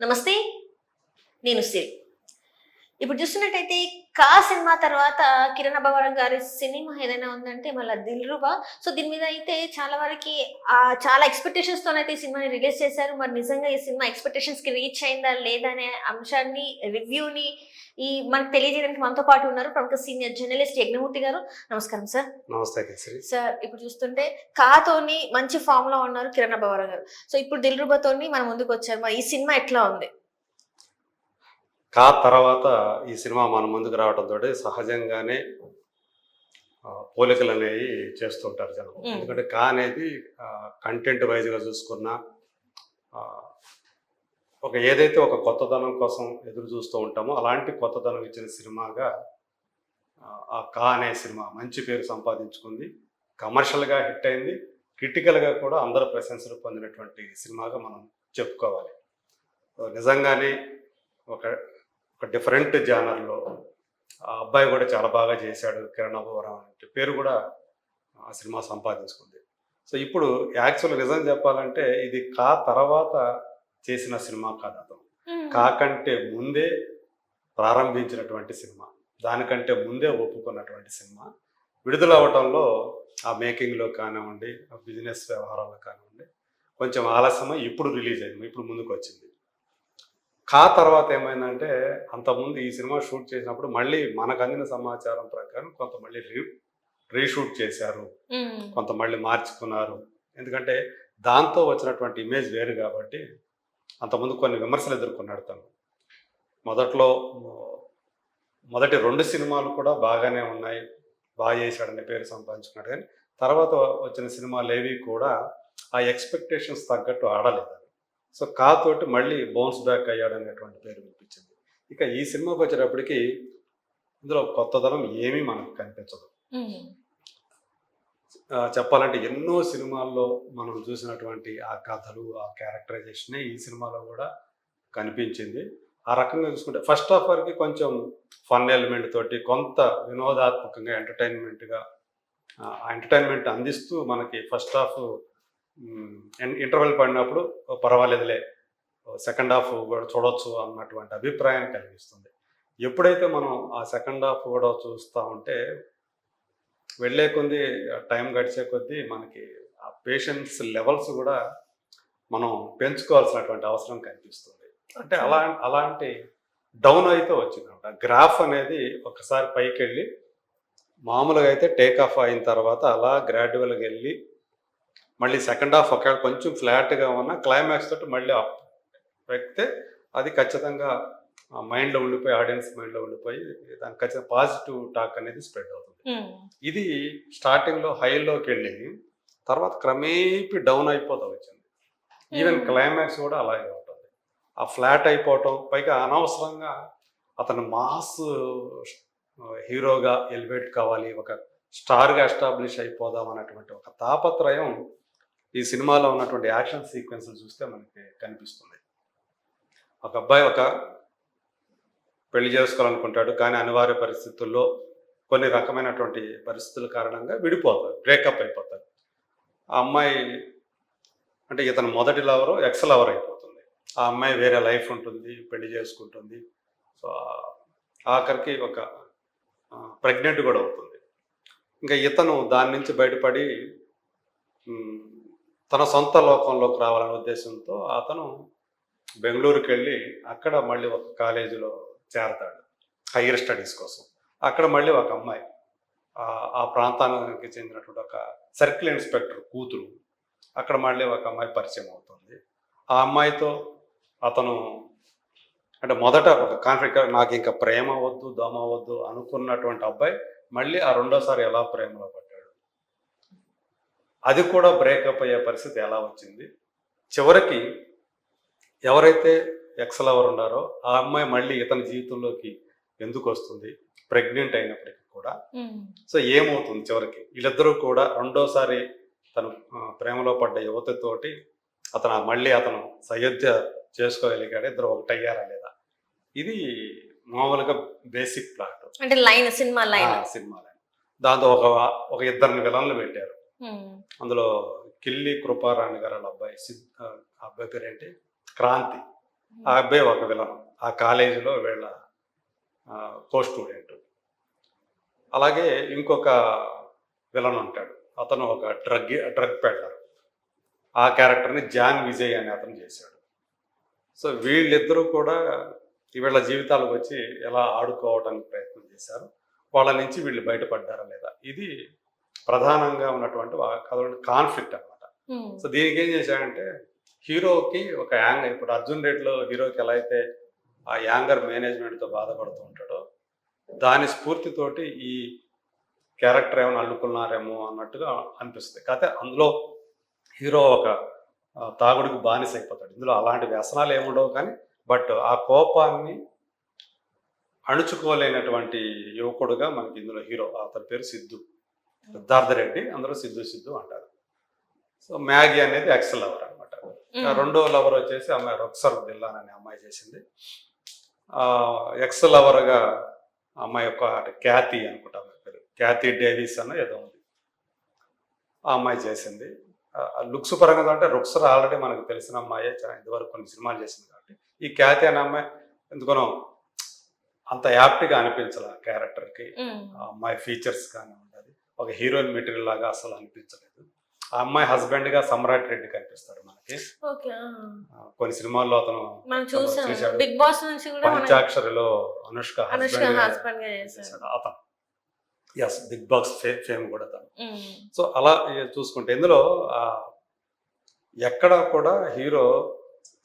నమస్తే. నేను సిరి. ఇప్పుడు చూస్తున్నట్టయితే 'కా' సినిమా తర్వాత కిరణ్ అబ్బవరం గారి సినిమా ఏదైనా ఉందంటే మళ్ళా 'దిల్‌రుబా'. సో, దీని మీద అయితే చాలా వరకి చాలా ఎక్స్‌పెక్టేషన్స్‌తోనైతే ఈ సినిమాని రిలీజ్ చేశారు. మరి నిజంగా ఈ సినిమా ఎక్స్‌పెక్టేషన్స్‌కి రీచ్ అయిందా లేదా అనే అంశాన్ని, రివ్యూని మనకు తెలియజేయడానికి మనతో పాటు ఉన్నారు ప్రముఖ సీనియర్ జర్నలిస్ట్ యజ్ఞమూర్తి గారు. నమస్కారం సార్. నమస్తే కేసరి. సార్, ఇప్పుడు చూస్తుంటే 'కా'తోని మంచి ఫామ్‌లో ఉన్నారు కిరణ్ అబ్బవరం గారు. సో, ఇప్పుడు 'దిల్‌రుబా'తోని మన ముందుకొచ్చారు. మరి ఈ సినిమా ఎట్లా ఉంది? కా తర్వాత ఈ సినిమా మన ముందుకు రావడంతోటి సహజంగానే పోలికలనేవి చేస్తుంటారు జనం. హ్మ్. ఎందుకంటే కా అనేది కంటెంట్ వైజ్‌గా చూసుకున్నా ఏదైతే ఒక కొత్తదనం కోసం ఎదురు చూస్తూ ఉంటామో అలాంటి కొత్తదనం ఇచ్చిన సినిమాగా ఆ కా అనే సినిమా మంచి పేరు సంపాదించుకుంది. కమర్షియల్‌గా హిట్ అయింది. క్రిటికల్‌గా కూడా అందరూ ప్రశంసలు పొందినటువంటి సినిమాగా మనం చెప్పుకోవాలి. నిజంగానే ఒక ఒక డిఫరెంట్ జానర్‌లో ఆ అబ్బాయి కూడా చాలా బాగా చేశాడు. కిరణ్ అబ్బవరం అంటే పేరు కూడా ఆ సినిమా సంపాదించుకుంది. సో, ఇప్పుడు యాక్చువల్‌గా నిజం చెప్పాలంటే ఇది 'కా' తర్వాత చేసిన సినిమా కాదు అతను. హ్మ్. 'కా' కంటే ముందే ప్రారంభించినటువంటి సినిమా. దానికంటే ముందే ఒప్పుకున్నటువంటి సినిమా. విడుదలవ్వటంలో ఆ మేకింగ్‌లో కానివ్వండి, ఆ బిజినెస్ వ్యవహారాల్లో కానివ్వండి, కొంచెం ఆలస్యమై ఇప్పుడు రిలీజ్ అయింది. ఇప్పుడు ముందుకొచ్చింది. 'కా' తర్వాత ఏమైందంటే, అంతకుముందు ఈ సినిమా షూట్ చేసినప్పుడు మళ్ళీ మనకందిన సమాచారం ప్రకారం కొంత మళ్ళీ రీషూట్ చేశారు. హ్మ్. కొంత మళ్ళీ మార్చుకున్నారు. ఎందుకంటే, దాంతో వచ్చినటువంటి ఇమేజ్ వేరు గాబట్టి, అంతకుముందు కొన్ని విమర్శలు ఎదుర్కొన్నాడు తను. మొదట్లో మొదటి 2 సినిమాలు కూడా బాగానే ఉన్నాయి. చేశాడనే పేరు సంపాదించుకున్నాడు గానీ, తర్వాత వచ్చిన సినిమాలేవి కూడా ఆ ఎక్స్‌పెక్టేషన్స్ తగ్గట్టు ఆడలేదు. సో, 'కా' తోటి మళ్ళీ బౌన్స్ బ్యాక్ అయ్యాడనేటువంటి పేరు వినిపించింది. ఇక ఈ సినిమాకొచ్చేటప్పటికి ఇందులో కొత్తదనం ఏమీ మనకు కనిపించదు. హ్మ్. చెప్పాలంటే ఎన్నో సినిమాల్లో మనం చూసినటువంటి ఆ కథలు, ఆ క్యారెక్టరైజేషనే ఈ సినిమాలో గూడా కనిపించింది. ఆ రకంగా చూసుకుంటే ఫస్ట్ హాఫ్ వరకి కొంచెం ఫన్ ఎలిమెంట్ తోటి కొంత వినోదాత్మకంగా ఎంటర్‌టైన్‌మెంట్‌గా ఆ ఎంటర్‌టైన్‌మెంట్ అందిస్తూ మనకి ఫస్ట్ హాఫ్ ఇంటర్వెల్ పడినప్పుడు పర్వాలేదులే సెకండ్ హాఫ్ కూడా చూడొచ్చు అన్నటువంటి అభిప్రాయం కలిగిస్తుంది. ఎప్పుడైతే మనం ఆ సెకండ్ హాఫ్ కూడా చూస్తా ఉంటే వెళ్ళే కొద్దీ టైం గడిచే కొద్దీ మనకి ఆ పేషెన్స్ లెవెల్స్ కూడా మనం పెంచుకోవాల్సినటువంటి అవసరం కనిపిస్తుంది. అంటే ఓకే. అలాంటి డౌన్ అయితే వచ్చిందన్నమాట. గ్రాఫ్ అనేది ఒకసారి పైకెళ్ళి మామూలుగా అయితే టేక్ ఆఫ్ అయిన తర్వాత అలా గ్రాడ్యువల్‌గా ఎళ్లి మళ్ళీ సెకండ్ హాఫ్ ఒకవేళ కొంచెం ఫ్లాట్‌గా ఉన్నా క్లైమాక్స్ తోటి మళ్ళీ అప్ ఎక్కితే అది ఖచ్చితంగా మైండ్‌లో ఉండిపోయి ఆడియన్స్ మైండ్‌లో ఉండిపోయి దానికి ఖచ్చితంగా పాజిటివ్ టాక్ అనేది స్ప్రెడ్ అవుతుంది. హ్మ్. ఇది స్టార్టింగ్‌లో హైలోకెళ్ళి తర్వాత క్రమేపీ డౌన్ అయిపోతూ వచ్చింది. ఈవెన్ హ్మ్. క్లైమాక్స్ కూడా అలాగే ఉంటుంది. ఆ ఫ్లాట్ అయిపోవటం పైగా అనవసరంగా అతను మాస్ హీరోగా ఎలివేట్ కావాలి. ఒక స్టార్‌గా ఎస్టాబ్లిష్ అయిపోదాం అన్నటువంటి ఒక తాపత్రయం ఈ సినిమాలో ఉన్నటువంటి యాక్షన్ సీక్వెన్స్‌లు చూస్తే మనకి కనిపిస్తుంది. ఒక అబ్బాయి పెళ్లి చేసుకోవాలనుకుంటాడు. కానీ అనివార్య పరిస్థితుల్లో కొన్ని రకమైనటువంటి పరిస్థితుల కారణంగా విడిపోతారు. బ్రేకప్ అయిపోతారు. ఆ అమ్మాయి అంటే ఇతను మొదటి లవరు ఎక్స్ లవర్ అయిపోతుంది. ఆ అమ్మాయి వేరే లైఫ్ ఉంటుంది. పెళ్లి చేసుకుంటుంది. సో, ఆఖరికి ప్రెగ్నెంట్ కూడా అవుతుంది. ఇంకా ఇతను దాని నుంచి బయటపడి హ్మ్, తన సొంత లోకంలోకి రావాలనే ఉద్దేశంతో అతను బెంగుళూరుకెళ్ళి అక్కడ మళ్ళీ ఒక కాలేజీలో చేరతాడు. హైయర్ స్టడీస్ కోసం. అక్కడ మళ్ళీ ఒక అమ్మాయి ఆ ప్రాంతానికి చెందినటువంటి ఒక సర్కిల్ ఇన్స్‌పెక్టర్ కూతురు. అక్కడ మళ్ళీ ఒక అమ్మాయి పరిచయం అవుతుంది. ఆ అమ్మాయితో అతను అంటే మొదట ఒక కాన్ఫ్లిక్ట్ నాకింక ప్రేమ వద్దు, దోమ వద్దు అనుకున్నటువంటి అబ్బాయి మళ్ళీ ఆ రెండోసారి ఎలా ప్రేమలో పడ్డాడు. అది కూడా బ్రేకప్ అయ్యే పరిస్థితి ఎలా వచ్చింది. చివరికి ఎవరైతే ఎక్స్ లవర్ ఉన్నారో ఆ అమ్మాయి మళ్ళీ ఇతని జీవితంలోకి ఎందుకొస్తుంది? ప్రెగ్నెంట్ అయినప్పటికి కూడా. హ్మ్. సో, ఏమవుతుంది చివరికి? వీళ్ళిద్దరూ కూడా రెండోసారి తను ప్రేమలో పడ్డ యువతితోటి అతను సయోధ్య చేసుకోగలిగాడా? ఇద్దరు ఒకటయ్యారా లేదా? ఇది మామూలుగా బేసిక్ ప్లాట్. అంటే సినిమా లైన్. సినిమాలో. దాంతో ఒక ఇద్దరిని విలన్లు పెట్టారు. హ్మ్. అందులో కిల్లి కృపారాణి గారు ఆళ్ళ అబ్బాయి ఆ అబ్బాయి పేరేంటి? క్రాంతి. ఆ అబ్బాయి ఒక విలన్, ఆ కాలేజీలో వీళ్ళ కో స్టూడెంట్. అలాగే ఇంకొక విలన్ ఉంటాడు, అతను ఒక డ్రగ్ పెడ్లర్. ఆ క్యారెక్టర్ని జాన్ విజయ్ అనే అతను చేశాడు. సో వీళ్ళిద్దరూ కూడా వీళ్ళ జీవితాలకు వచ్చి ఎలా ఆడుకోవడానికి ప్రయత్నం చేశారు, వాళ్ళ నుంచి వీళ్ళు బయటపడ్డారా లేదా, ఇది ప్రధానంగా ఉన్నటువంటి కథలోని కాన్ఫ్లిక్ట్ అనమాట. సో దీనికి ఏం చేశాడంటే, హీరోకి ఒక యాంగర్, ఇప్పుడు అర్జున్ రెడ్డిలో హీరోకి ఎలా అయితే ఆ యాంగర్ మేనేజ్మెంట్తో బాధపడుతూ ఉంటాడో, దాని స్ఫూర్తితోటి ఈ క్యారెక్టర్ ఏమైనా అల్లుకున్నారేమో అన్నట్టుగా అనిపిస్తుంది. కాకపోతే అందులో హీరో ఒక తాగుడికి బానిస అయిపోతాడు. ఇందులో అలాంటి వ్యసనాలు ఏముండవు, కానీ బట్ ఆ కోపాన్ని అణుచుకోలేనటువంటి యువకుడుగా మనకి ఇందులో హీరో, అతని పేరు సిద్ధు, సిద్ధార్థ రెడ్డి, అందరూ సిద్ధు సిద్ధు అంటారు. సో మ్యాగీ అనేది ఎక్స్ లవర్ అనమాట. రెండో లవర్ వచ్చేసి అమ్మాయి రొక్సర్ దిల్లాన్ అనే అమ్మాయి చేసింది. ఎక్స్ లవర్గా అమ్మాయి యొక్క క్యాతి అనుకుంటా, పేరు క్యాతి డేవిస్ అన్న ఏదో ఉంది, ఆ అమ్మాయి చేసింది. లుక్స్ పరంగా అంటే రుక్సర్ ఆల్రెడీ మనకు తెలిసిన అమ్మాయే, ఇదివరకు కొన్ని సినిమాలు చేసింది. కాబట్టి ఈ ఖ్యాతి అనే అమ్మాయి ఎందుకనో అంత యాప్ట్గా అనిపించాలి ఆ క్యారెక్టర్కి. ఆ అమ్మాయి ఫీచర్స్ కానీ ఉండదు, ఒక హీరోయిన్ మెటీరియల్ లాగా అసలు అనిపించలేదు. ఆ అమ్మాయి హస్బెండ్గా సమ్రాట్ రెడ్డి కనిపిస్తాడు మనకి. కొన్ని సినిమాల్లో అతను చేశాడు. బిగ్ బాస్ నుంచి కూడా పంచాక్షరిలో అనుష్క హస్బెండ్ చేశాడు అతను. ఎస్, బిగ్ బాస్ ఫేమ్ కూడా తను. సో అలా చూసుకుంటే ఇందులో ఎక్కడ కూడా హీరో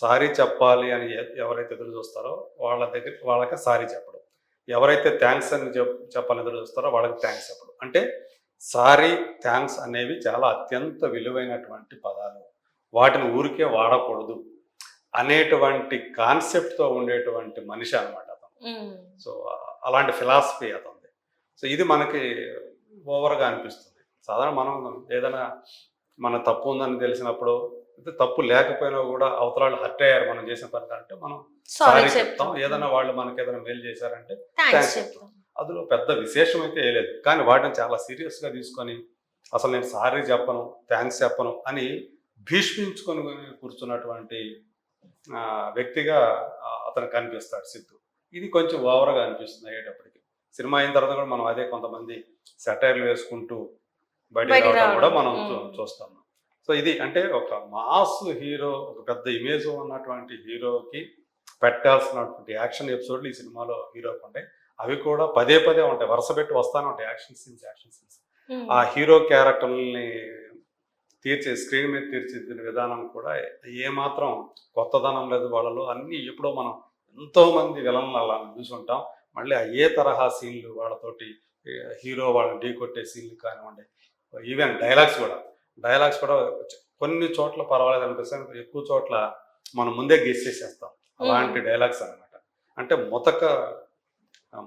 సారీ చెప్పాలి అని ఎవరైతే ఎదురు చూస్తారో వాళ్ళకి సారీ చెప్పడం, ఎవరైతే థ్యాంక్స్ అని చెప్పాలని ఎదురు చూస్తారో వాళ్ళకి థ్యాంక్స్ చెప్పడం. అంటే సారీ, థ్యాంక్స్ అనేవి చాలా అత్యంత విలువైనటువంటి పదాలు, వాటిని ఊరికే వాడకూడదు అనేటువంటి కాన్సెప్ట్తో ఉండేటువంటి మనిషి అనమాట అతను. సో అలాంటి ఫిలాసఫీ అతను. సో ఇది మనకి ఓవర్గా అనిపిస్తుంది. సాధారణ మనం ఏదైనా మన తప్పు ఉందని తెలిసినప్పుడు, తప్పు లేకపోయినా కూడా అవతల హర్ట్ అయ్యారు మనం చేసిన పని అంటే మనం సారీ చెప్తాం. ఏదైనా వాళ్ళు మనకి ఏదైనా మేలు చేశారంటే థ్యాంక్స్ చెప్తాం. అందులో పెద్ద విశేషం అయితే వేయలేదు, కానీ వాటిని చాలా సీరియస్గా తీసుకొని అసలు నేను సారీ చెప్పను, థ్యాంక్స్ చెప్పను అని భీష్మించుకొని కూర్చున్నటువంటి వ్యక్తిగా అతను కనిపిస్తాడు సిద్ధు. ఇది కొంచెం ఓవర్గా అనిపిస్తుంది అయ్యేటప్పటికి. సినిమా అయిన తర్వాత కూడా మనం అదే కొంతమంది సెటైర్లు వేసుకుంటూ బయటకు రావడం కూడా మనం చూస్తాం. సో ఇది అంటే ఒక మాస్ హీరో, ఒక పెద్ద ఇమేజ్ ఉన్నటువంటి హీరోకి పెట్టాల్సినటువంటి యాక్షన్ ఎపిసోడ్లు ఈ సినిమాలో హీరోకి ఉంటాయి. అవి కూడా పదే పదే ఉంటాయి, వరుస పెట్టి వస్తానే ఉంటాయి యాక్షన్ సీన్స్. ఆ హీరో క్యారెక్టర్ని స్క్రీన్ మీద తీర్చిదిద్దిన విధానం కూడా ఏమాత్రం కొత్తదనం లేదు వాళ్ళలో. అన్నీ ఎప్పుడో మనం ఎంతో మంది విలన్లు అలా చూసుంటాం. మళ్ళీ ఏ తరహా సీన్లు వాళ్ళతోటి హీరో వాళ్ళని ఢీ కొట్టే సీన్లు కానివ్వండి, ఈవెన్ డైలాగ్స్ కూడా కొన్ని చోట్ల పర్వాలేదు అనిపిస్తుంది, ఎక్కువ చోట్ల మనం ముందే గెస్ చేసేస్తాం. అలాంటి డైలాగ్స్ అనమాట. అంటే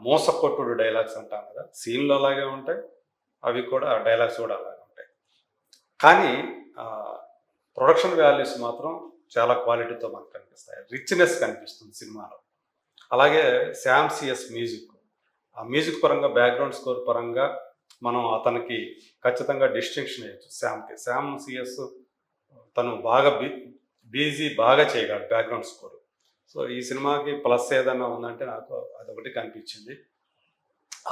మోసకొట్టుడు డైలాగ్స్ అంటాం కదా, సీన్లు అలాగే ఉంటాయి, అవి కూడా డైలాగ్స్ కూడా అలాగే ఉంటాయి. కానీ ప్రొడక్షన్ వాల్యూస్ మాత్రం చాలా క్వాలిటీతో మనకు కనిపిస్తాయి, రిచ్నెస్ కనిపిస్తుంది సినిమాలో. అలాగే శ్యామ్ సిఎస్ మ్యూజిక్, ఆ మ్యూజిక్ పరంగా, బ్యాక్గ్రౌండ్ స్కోర్ పరంగా మనం అతనికి ఖచ్చితంగా డిస్టింక్షన్ వేయచ్చు. శ్యామ్ సిఎస్ తను బాగా బాగా చేయగలడు బ్యాక్గ్రౌండ్ స్కోర్. సో ఈ సినిమాకి ప్లస్ ఏదన్నా ఉందంటే నాకు అదొకటి కనిపించింది.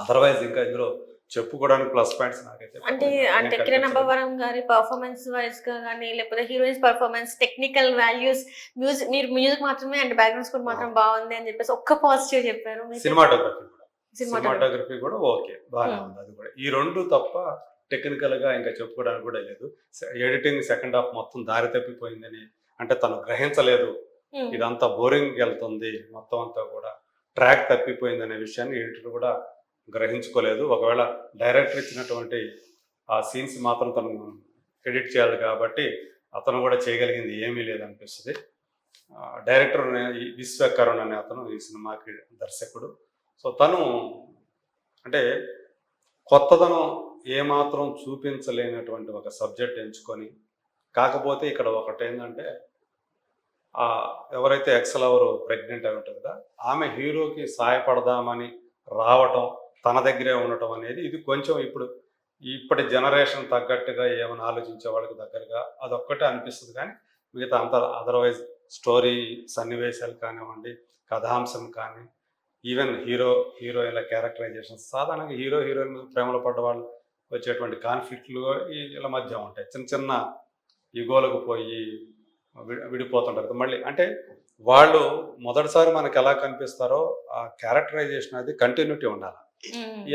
అదర్వైజ్ ఇంకా ఇందులో చెప్పుకోవడానికి ప్లస్ పాయింట్స్ నాకైతే అంటే కిరణ్ అబ్బవరం గారి పర్ఫార్మెన్స్ వైజ్ గా కానీ, లేకపోతే heroines performance, technical values, music మాత్రమే అంటే బ్యాక్గ్రౌండ్ స్కోర్ మాత్రం బాగుంది అని చెప్పేసి ఒక్క పాజిటివ్ చెప్పారు. సినిమాటోగ్రఫీ కూడా ఓకే, బాగానే ఉంది. అది కూడా ఈ రెండు తప్ప టెక్నికల్ గా ఇంకా చెప్పుకోవడానికి కూడా లేదు. ఎడిటింగ్ సెకండ్ హాఫ్ మొత్తం దారి తప్పిపోయిందని, అంటే తను గ్రహించలేదు, ఇదంతా బోరింగ్ వెళ్తుంది, మొత్తం అంతా కూడా ట్రాక్ తప్పిపోయింది అనే విషయాన్ని ఎడిటర్ కూడా గ్రహించుకోలేదు. ఒకవేళ డైరెక్టర్ ఇచ్చినటువంటి ఆ సీన్స్ మాత్రం తను ఎడిట్ చేయాలి కాబట్టి అతను కూడా చేయగలిగింది ఏమీ లేదనిపిస్తుంది. డైరెక్టర్ విశ్వకరుణ్ అనే అతను ఈ సినిమాకి దర్శకుడు. సో తను అంటే కొత్తదనం ఏమాత్రం చూపించలేనటువంటి ఒక సబ్జెక్ట్ ఎంచుకొని, కాకపోతే ఇక్కడ ఒకటి ఏంటంటే ఎవరైతే ఎక్స్ లవర్ ప్రెగ్నెంట్ అయి ఉంటుంది కదా, ఆమె హీరోకి సాయపడదామని రావటం, తన దగ్గరే ఉండటం అనేది ఇది కొంచెం ఇప్పటి జనరేషన్ తగ్గట్టుగా ఏమైనా ఆలోచించే వాళ్ళకి దగ్గరగా అదొక్కటే అనిపిస్తుంది. కానీ మిగతా అంత అదర్వైజ్ స్టోరీ సన్నివేశాలు కానివ్వండి, కథాంశం కానీ, ఈవెన్ హీరోయిన్ల క్యారెక్టరైజేషన్స్, సాధారణంగా హీరోయిన్ ప్రేమలో పడ్డ వాళ్ళు వచ్చేటువంటి కాన్ఫ్లిక్ట్లు వీళ్ళ మధ్య ఉంటాయి. చిన్న చిన్న యుగోలకు పోయి విడిపోతుంటారు. మళ్ళీ అంటే వాళ్ళు మొదటిసారి మనకు ఎలా కనిపిస్తారో ఆ క్యారెక్టరైజేషన్ అది కంటిన్యూటీ ఉండాలి.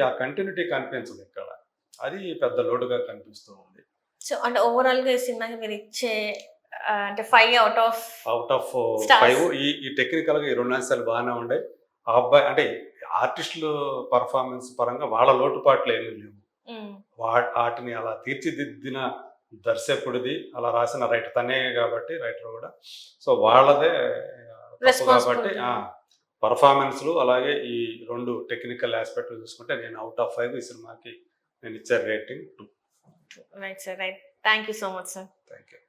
ఆ కంటిన్యూటీ కనిపించదు ఇక్కడ. అది పెద్ద లోటుగా కనిపిస్తూ ఉంది. సో అంటే ఓవరాల్ గా ఈ సినిమాకి మీరు ఇచ్చే అంటే 5 అవుట్ ఆఫ్ అవుట్ ఆఫ్ 5. ఈ టెక్నికల్ గా ఈ 2 అంశాలు బాగానే ఉండే. ఆ అబ్బాయి అంటే ఆర్టిస్టులు పర్ఫార్మెన్స్ పరంగా వాళ్ళ లోటుపాట్లు ఏమీ లేవు. వాటిని అలా తీర్చిదిద్దిన దర్శకుడిది, అలా రాసిన రైటర్ తనే కాబట్టి, రైటర్ కూడా. సో వాళ్ళదే కాబట్టి పర్ఫార్మెన్స్లు అలాగే ఈ 2 టెక్నికల్ ఆస్పెక్ట్లు చూసుకుంటే నేను అవుట్ ఆఫ్ 5 ఈ సినిమాకి నేను ఇచ్చే rating 2. Right sir, right. Thank you so much sir. Thank you.